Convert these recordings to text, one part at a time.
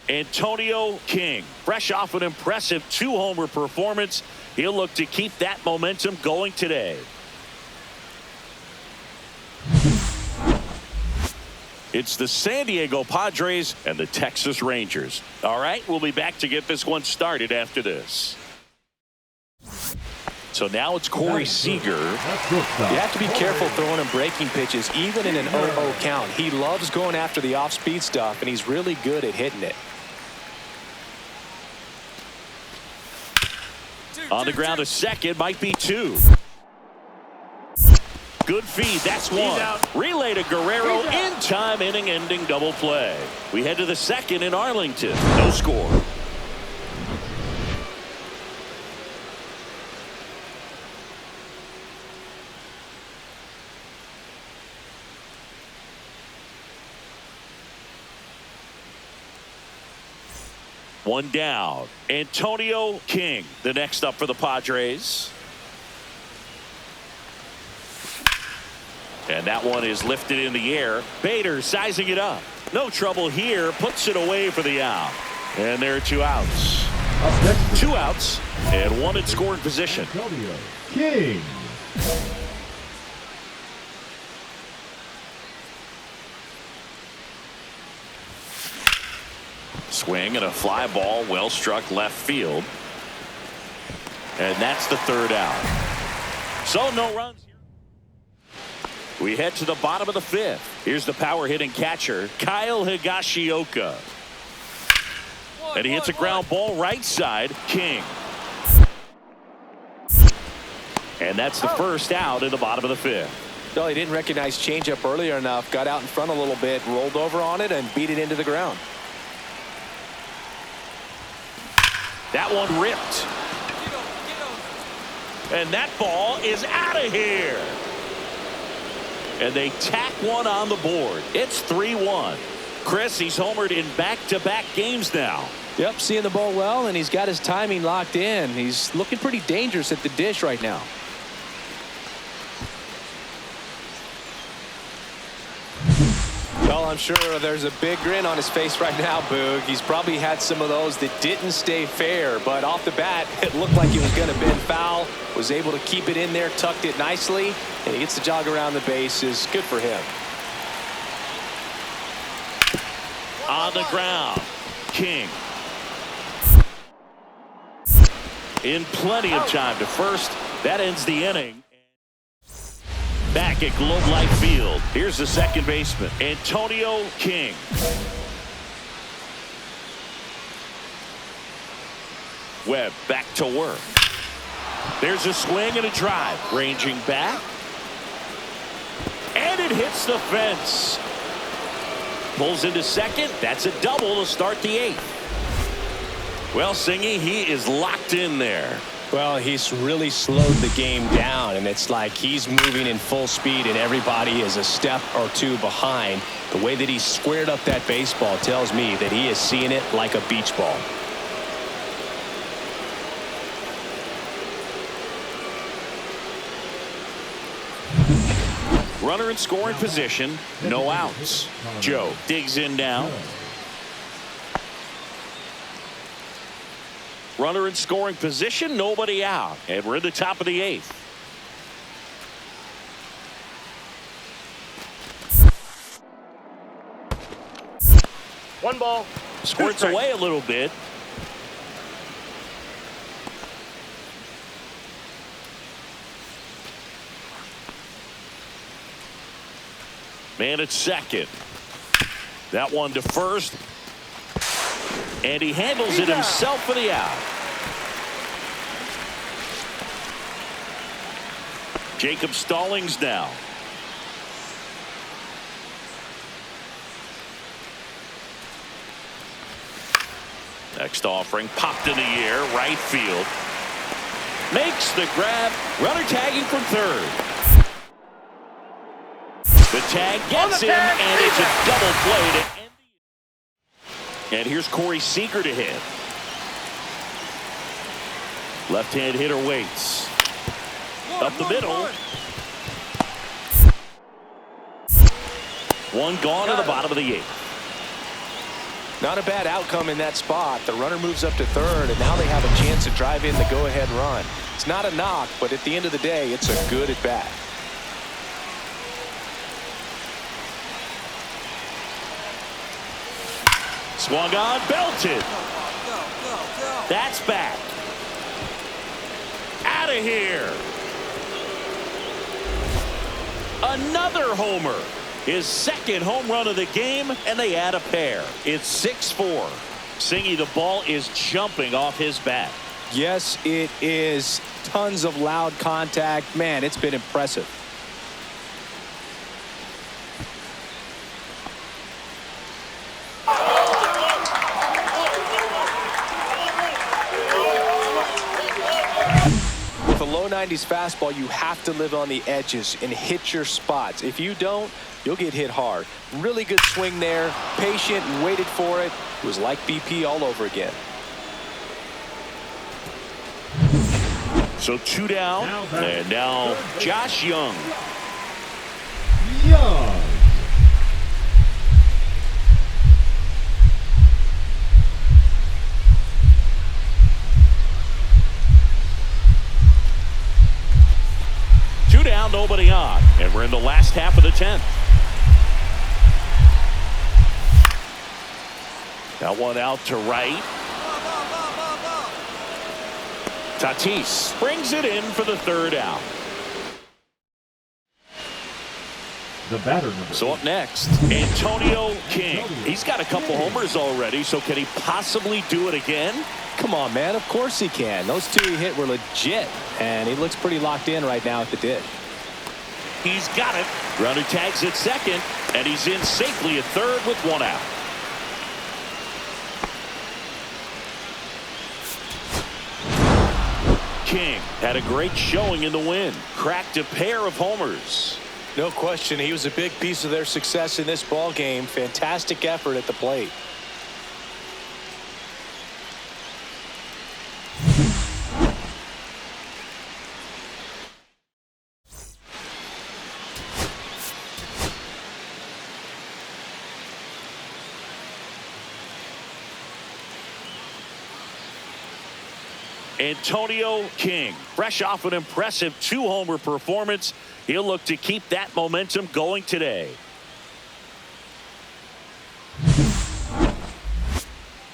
Antonio King, fresh off an impressive 2-homer performance. He'll look to keep that momentum going today. It's the San Diego Padres and the Texas Rangers. All right, we'll be back to get this one started after this. So now it's Corey Seager. You have to be careful throwing him breaking pitches, even in an 0-0 count. He loves going after the off-speed stuff, and he's really good at hitting it. On the ground, a second, might be 2. Good feed, that's 1. Relay to Guerrero, in-time inning-ending double play. We head to the second in Arlington. No score. One down. Antonio King, the next up for the Padres. And that one is lifted in the air. Bader sizing it up. No trouble here. Puts it away for the out. And there are 2 outs. 2 outs and 1 in scoring position. Antonio King. Swing and a fly ball, well struck left field. And that's the 3rd out. So no runs here. We head to the bottom of the 5th. Here's the power hitting catcher, Kyle Higashioka. And he hits a ground ball right side. King. And that's the 1st out in the bottom of the 5th. No, he didn't recognize changeup earlier enough. Got out in front a little bit, rolled over on it, and beat it into the ground. That one ripped. And that ball is out of here. And they tack one on the board. It's 3-1. Chris, he's homered in back-to-back games now. Yep, seeing the ball well, and he's got his timing locked in. He's looking pretty dangerous at the dish right now. Well, I'm sure there's a big grin on his face right now, Boog. He's probably had some of those that didn't stay fair, but off the bat, it looked like it was going to bend foul. Was able to keep it in there, tucked it nicely, and he gets the jog around the bases. Good for him. On the ground, King. In plenty of time to first. That ends the inning. Back at Globe Life Field, here's the second baseman, Antonio King. Webb back to work. There's a swing and a drive, ranging back. And it hits the fence. Pulls into second. That's a double to start the 8th. Well, Singy, he is locked in there. Well, he's really slowed the game down, and it's like he's moving in full speed and everybody is a step or 2 behind. The way that he squared up that baseball tells me that he is seeing it like a beach ball. Runner in scoring position, no outs. Joe digs in now. Runner in scoring position, nobody out. And we're in the top of the 8th. One ball. Squirts away a little bit. Man at second. That one to first. And he handles it himself for the out. Jacob Stallings now. Next offering popped in the air, right field. Makes the grab. Runner tagging from third. The tag gets him, and it's a double play to end the inning. And here's Corey Seager to hit. Left-hand hitter waits. Up the middle. One gone to the bottom of the 8th. Not a bad outcome in that spot. The runner moves up to third, and now they have a chance to drive in the go-ahead run. It's not a knock, but at the end of the day, it's a good at-bat. Swung on, belted. That's back. Out of here. Another homer. His second home run of the game, and they add a pair. It's 6-4. Singy, the ball is jumping off his bat. Yes, it is. Tons of loud contact. Man, it's been impressive. With a low 90s fastball, you have to live on the edges and hit your spots. If you don't, you'll get hit hard. Really good swing there. Patient and waited for it. It was like BP all over again. So 2 down, and now Josh Young. Young. Two down, nobody on, and we're in the last half of the 10th. That one out to right. Tatis brings it in for the third out. The batter number. So up next, Antonio King. He's got a couple homers already, so can he possibly do it again? Come on, man. Of course he can. Those two he hit were legit, and he looks pretty locked in right now at the dish. He's got it. Runner tags at second, and he's in safely at third with one out. King had a great showing in the win. Cracked a pair of homers. No question, he was a big piece of their success in this ball game. Fantastic effort at the plate. Antonio King, fresh off an impressive 2-homer performance. He'll look to keep that momentum going today.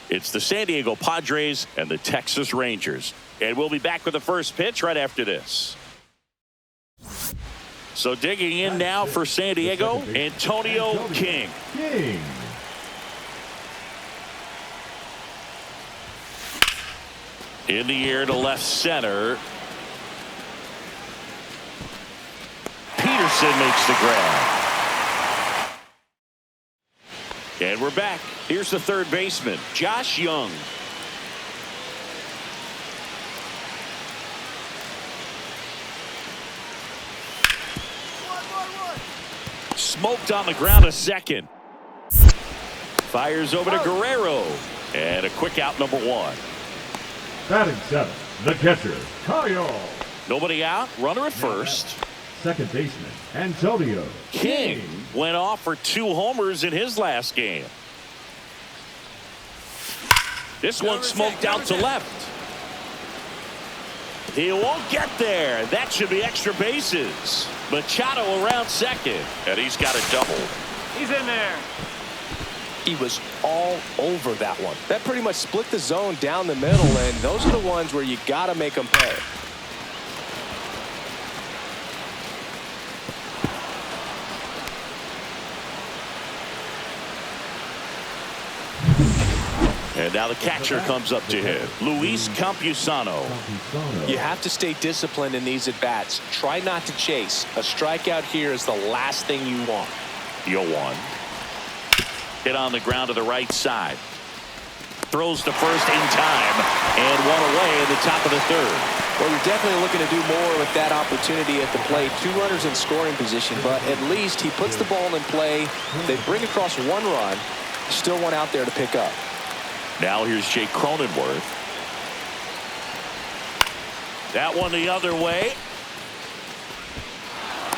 It's the San Diego Padres and the Texas Rangers. And we'll be back with the first pitch right after this. So digging in now for San Diego, Antonio King. In the air to left center. Peterson makes the grab. And we're back. Here's the third baseman, Josh Young. Smoked on the ground a second. Fires over to Guerrero. And a quick out, number 1. Batting 7, the catcher, Kyle. Nobody out. Runner at first. Second baseman, Antonio King went off for 2 homers in his last game. This one smoked out to left. He won't get there. That should be extra bases. Machado around second, and he's got a double. He's in there. He was all over that one. That pretty much split the zone down the middle, and those are the ones where you got to make them pay. And now the catcher comes up to him, Luis Campusano. You have to stay disciplined in these at-bats. Try not to chase. A strikeout here is the last thing you want. 0-1. Hit on the ground to the right side. Throws to first in time, and one away in the top of the third. Well, you're definitely looking to do more with that opportunity at the plate. 2 runners in scoring position, but at least he puts the ball in play. They bring across 1 run. Still one out there to pick up. Now here's Jake Cronenworth. That one the other way.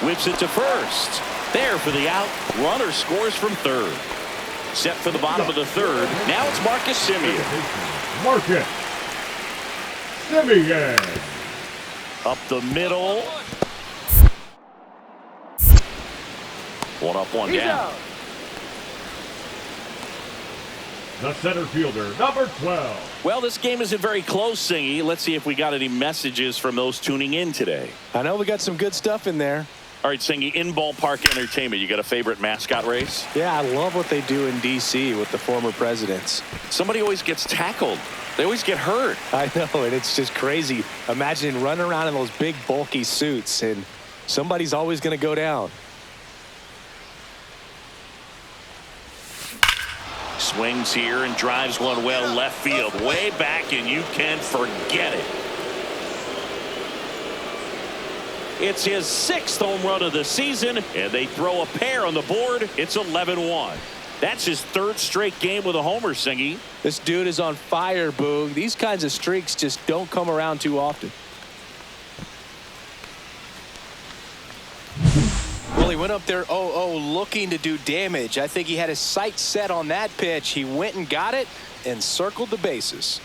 Whips it to first. There for the out. Runner scores from third. set for the bottom of the third. Now it's Marcus Semien. Marcus Semien. Up the middle. One up, one down. The center fielder, number 12. Well, this game isn't very close, Singy. Let's see if we got any messages from those tuning in today. I know we got some good stuff in there. All right, Singy, in ballpark entertainment, you got a favorite mascot race? Yeah, I love what they do in D.C. with the former presidents. Somebody always gets tackled. They always get hurt. I know, and it's just crazy. Imagine running around in those big, bulky suits, and somebody's always going to go down. Swings here and drives one well left field. Way back, and you can forget it. It's his 6th home run of the season, and they throw a pair on the board. It's 11-1. That's his 3rd straight game with a homer, Singy. This dude is on fire, Boog. These kinds of streaks just don't come around too often. Well, he went up there 0-0 looking to do damage. I think he had his sights set on that pitch. He went and got it and circled the bases.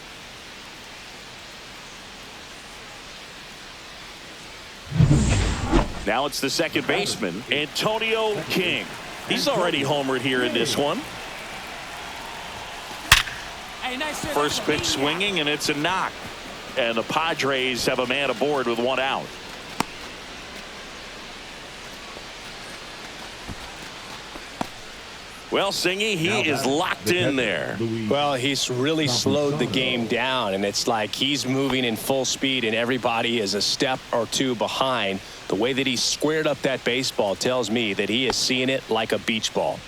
Now it's the second baseman, Antonio King. He's already homered here in this one. First pitch swinging, and it's a knock. And the Padres have a man aboard with 1 out. Well, Singy, he is locked in there. Well, he's really slowed the game down, and it's like he's moving in full speed, and everybody is a step or two behind. The way that he squared up that baseball tells me that he is seeing it like a beach ball.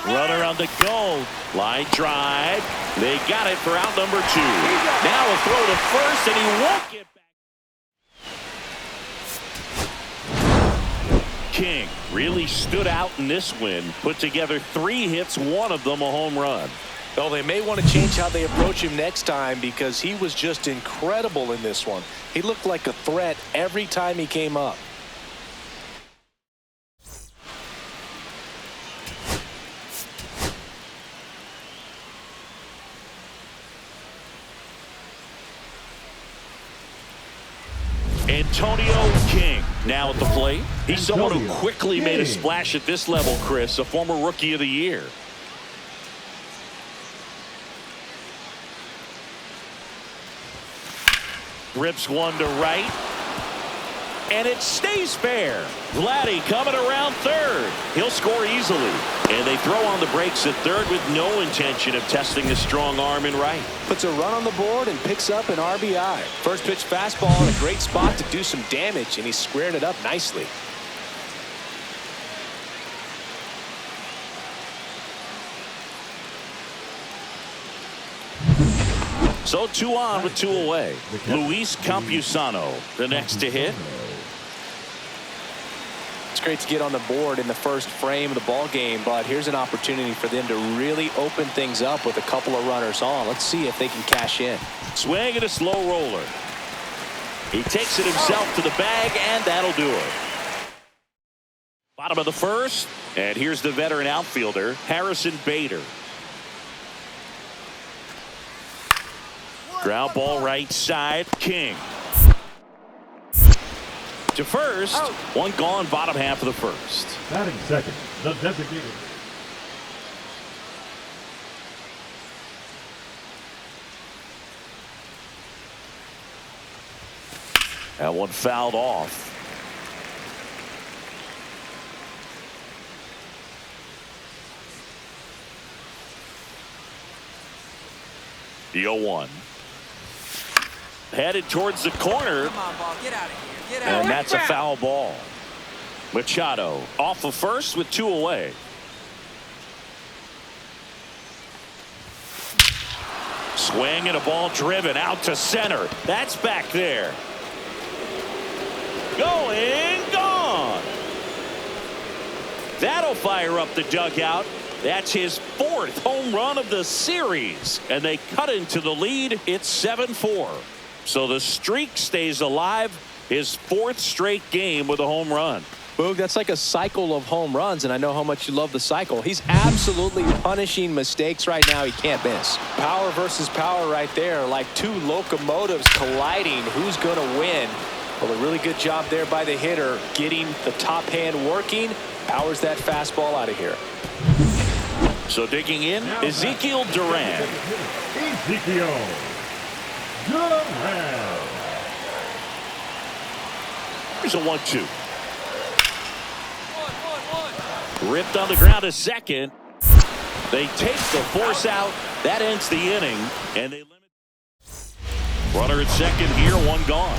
Runner on the go. Line drive. They got it for out number 2. Now a throw to first, and he won't get back. King really stood out in this win. Put together 3 hits, 1 of them a home run. Well, they may want to change how they approach him next time because he was just incredible in this one. He looked like a threat every time he came up. Antonio King now at the plate. He's someone who quickly made a splash at this level, Chris, a former Rookie of the Year. Rips one to right. And it stays fair. Vladdy coming around third. He'll score easily. And they throw on the brakes at third with no intention of testing the strong arm in right. Puts a run on the board and picks up an RBI. First pitch fastball in a great spot to do some damage, and he squared it up nicely. So 2 on with 2 away. Luis Campusano, the next to hit. It's great to get on the board in the first frame of the ball game, but here's an opportunity for them to really open things up with a couple of runners on. Let's see if they can cash in. Swing and a slow roller. He takes it himself to the bag, and that'll do it. Bottom of the first, and here's the veteran outfielder, Harrison Bader. Ground ball right side. King to first. One gone, bottom half of the first. Batting second, the designated. That one fouled off. The 0-1. Headed towards the corner. Come on, ball. Get out of here. Get out. And that's a foul ball. Machado off of first with 2 away. Swing and a ball driven out to center. That's back there. Going, gone. That'll fire up the dugout. That's his 4th home run of the series. And they cut into the lead. It's 7-4. So the streak stays alive His 4th straight game with a home run. Boog, that's like a cycle of home runs, and I know how much you love the cycle. He's absolutely punishing mistakes right now he can't miss. Power versus power right there, like two locomotives colliding. Who's going to win? Well, a really good job there by the hitter, getting the top hand working. Powers that fastball out of here. So digging in, Ezekiel Duran. Ezekiel Duran. Here's a 1-2. Ripped on the ground to second. They take the force out. That ends the inning. And they limit. Runner at second here, one gone.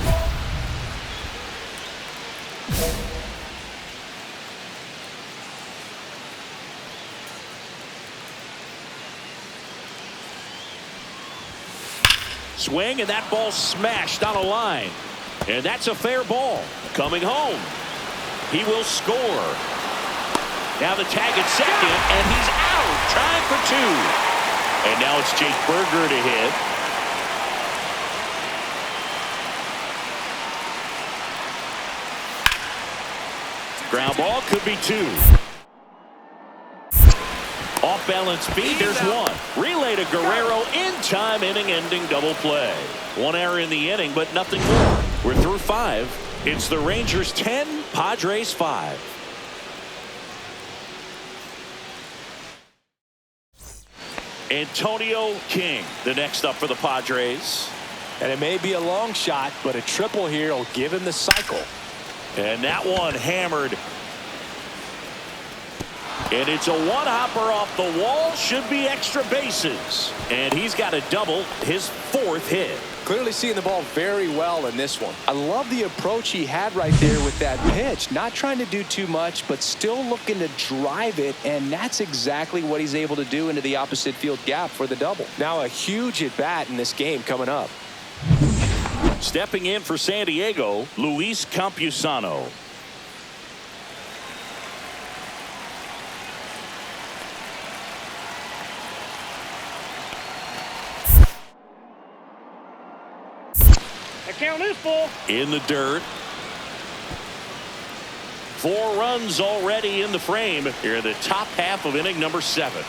Swing, and that ball smashed on a line. And that's a fair ball. Coming home. He will score. Now the tag at second, and he's out, trying for 2. And now it's Jake Berger to hit. Ground ball could be 2. Off balance speed, there's 1. Relay to Guerrero in time, inning-ending double play. 1 error in the inning, but nothing more. We're through 5. It's the Rangers 10, Padres 5. Antonio King, the next up for the Padres. And it may be a long shot, but a triple here will give him the cycle. And that one hammered. And it's a one-hopper off the wall. Should be extra bases. And he's got a double, his 4th hit. Clearly seeing the ball very well in this one. I love the approach he had right there with that pitch. Not trying to do too much, but still looking to drive it, and that's exactly what he's able to do into the opposite field gap for the double. Now a huge at-bat in this game coming up. Stepping in for San Diego, Luis Campusano. Count is full. In the dirt. 4 runs already in the frame here in the top half of inning number 7.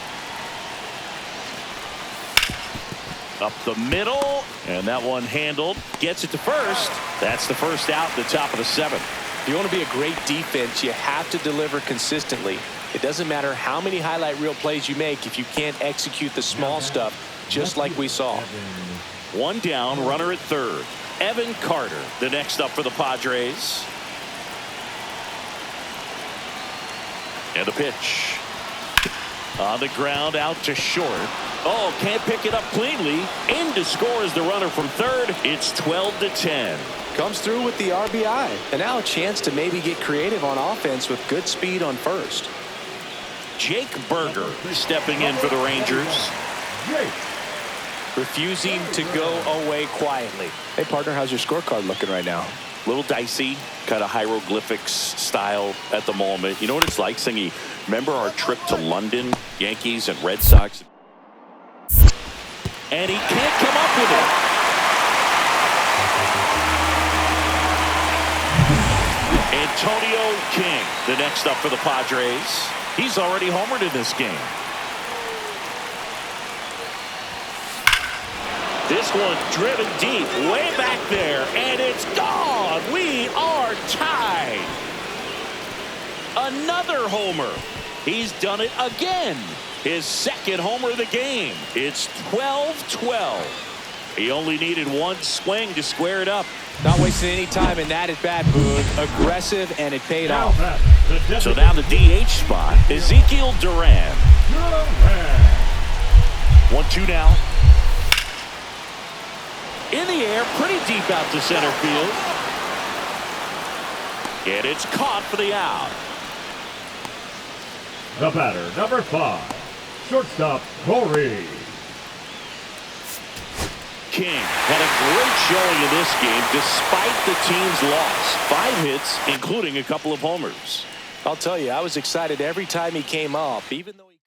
Up the middle, and that one handled. Gets it to first. That's the first out at the top of the 7th. If you want to be a great defense, you have to deliver consistently. It doesn't matter how many highlight reel plays you make if you can't execute the small stuff, just like we saw. 1 down, runner at third. Evan Carter, the next up for the Padres. And the pitch. On the ground, out to short. Oh, can't pick it up cleanly. In to score is the runner from third. It's 12-10. Comes through with the RBI. And now a chance to maybe get creative on offense with good speed on first. Jake Berger stepping in for the Rangers. Refusing to go away quietly. Hey, partner, how's your scorecard looking right now? Little dicey, kind of hieroglyphics style at the moment. You know what it's like, Singy? Remember our trip to London, Yankees and Red Sox? And he can't come up with it. Antonio King, the next up for the Padres. He's already homered in this game. This one driven deep, way back there, and it's gone. We are tied. Another homer. He's done it again. His 2nd homer of the game. It's 12-12. He only needed 1 swing to square it up. Not wasting any time in that at-bat, Boog. Aggressive, and it paid off. So now the DH spot, Ezekiel Duran. 1-2 now. In the air, pretty deep out to center field. And it's caught for the out. The batter, number 5, shortstop Corey. King had a great showing in this game despite the team's loss. 5 hits, including a couple of homers. I'll tell you, I was excited every time he came up, even though he...